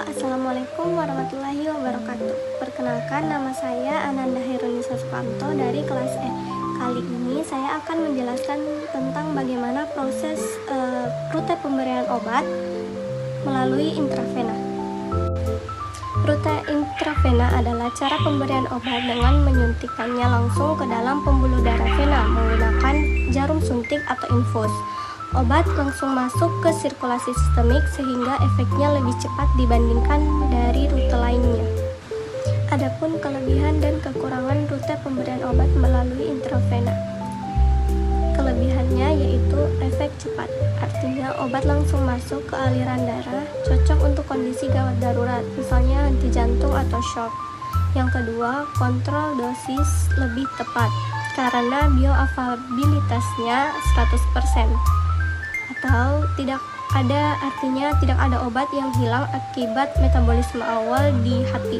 Assalamualaikum warahmatullahi wabarakatuh. Perkenalkan, nama saya Ananda Herunisa Sukamto dari kelas E. Kali ini saya akan menjelaskan tentang bagaimana proses rute pemberian obat melalui intravena. Rute intravena adalah cara pemberian obat dengan menyuntikkannya langsung ke dalam pembuluh darah vena menggunakan jarum suntik atau infus. Obat langsung masuk ke sirkulasi sistemik sehingga efeknya lebih cepat dibandingkan dari rute lainnya. Adapun kelebihan dan kekurangan rute pemberian obat melalui intravena. Kelebihannya yaitu efek cepat, artinya obat langsung masuk ke aliran darah, cocok untuk kondisi gawat darurat, misalnya henti jantung atau shock. Yang kedua, kontrol dosis lebih tepat, karena bioavailabilitasnya 100%. Atau tidak ada obat yang hilang akibat metabolisme awal di hati.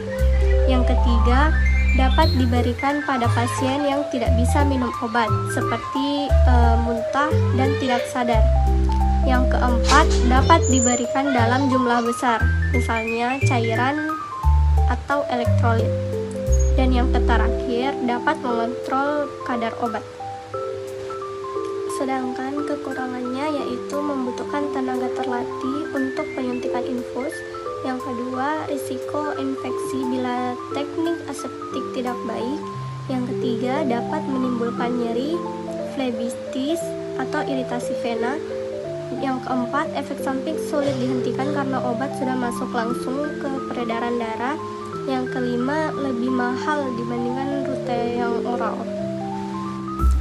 Yang ketiga, dapat diberikan pada pasien yang tidak bisa minum obat seperti muntah dan tidak sadar. Yang keempat, dapat diberikan dalam jumlah besar, misalnya cairan atau elektrolit. Dan yang terakhir, dapat mengontrol kadar obat. Sedangkan kekurangannya yaitu membutuhkan tenaga terlatih untuk penyuntikan infus. Yang kedua, risiko infeksi bila teknik aseptik tidak baik. Yang ketiga, dapat menimbulkan nyeri, flebitis atau iritasi vena. Yang keempat, efek samping sulit dihentikan karena obat sudah masuk langsung ke peredaran darah. Yang kelima, lebih mahal dibandingkan rute yang oral.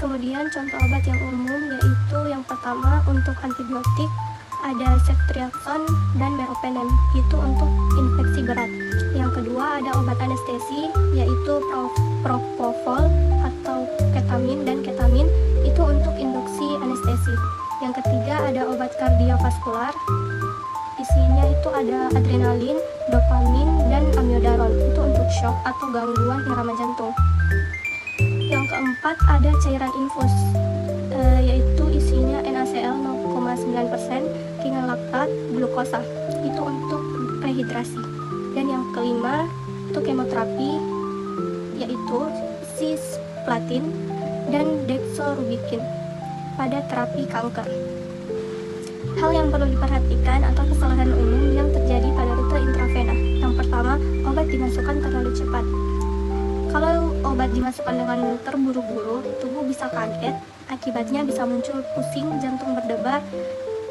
Kemudian contoh obat yang umum yaitu yang pertama untuk antibiotik ada ceftriaxone dan meropenem, itu untuk infeksi berat. Yang kedua ada obat anestesi yaitu propofol atau ketamin dan ketamin, itu untuk induksi anestesi. Yang ketiga ada obat kardiovaskular, isinya itu ada adrenalin, dopamin dan amiodaron, itu untuk shock atau gangguan irama jantung. Yang keempat ada cairan infus, yaitu isinya NaCl 0,9%, keinginan laktat, glukosa, itu untuk rehidrasi. Dan yang kelima untuk kemoterapi, yaitu cisplatin dan dexorubikin pada terapi kanker. Hal yang perlu diperhatikan atau kesalahan umum yang terjadi pada rute intravena. Yang pertama, obat dimasukkan terlalu cepat. Kalau obat dimasukkan dengan terburu-buru, tubuh bisa kaget, akibatnya bisa muncul pusing, jantung berdebar,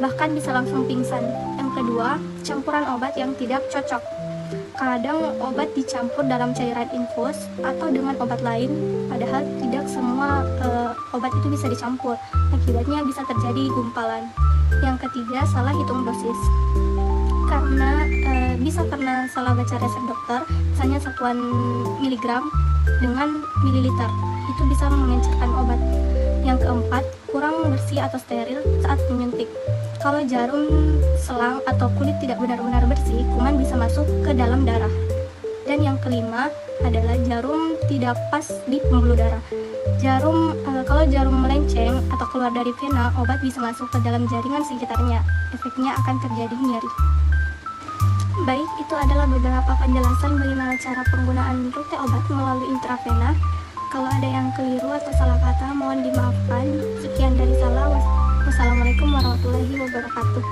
bahkan bisa langsung pingsan. Yang kedua, campuran obat yang tidak cocok. Kadang obat dicampur dalam cairan infus atau dengan obat lain, padahal tidak semua obat itu bisa dicampur. Akibatnya bisa terjadi gumpalan. Yang ketiga, salah hitung dosis. Karena salah baca resep dokter, misalnya satuan miligram dengan mililiter, itu bisa mengencerkan obat. Yang keempat, kurang bersih atau steril saat menyuntik. Kalau jarum, selang, atau kulit tidak benar-benar bersih, kuman bisa masuk ke dalam darah. Dan yang kelima adalah jarum tidak pas di pembuluh darah. Kalau jarum melenceng atau keluar dari vena, obat bisa masuk ke dalam jaringan sekitarnya. Efeknya akan terjadi nyeri. Baik, itu adalah beberapa penjelasan bagaimana cara penggunaan rute obat melalui intravena. Kalau ada yang keliru atau salah kata, mohon dimaafkan. Sekian dari saya. Wassalamualaikum warahmatullahi wabarakatuh.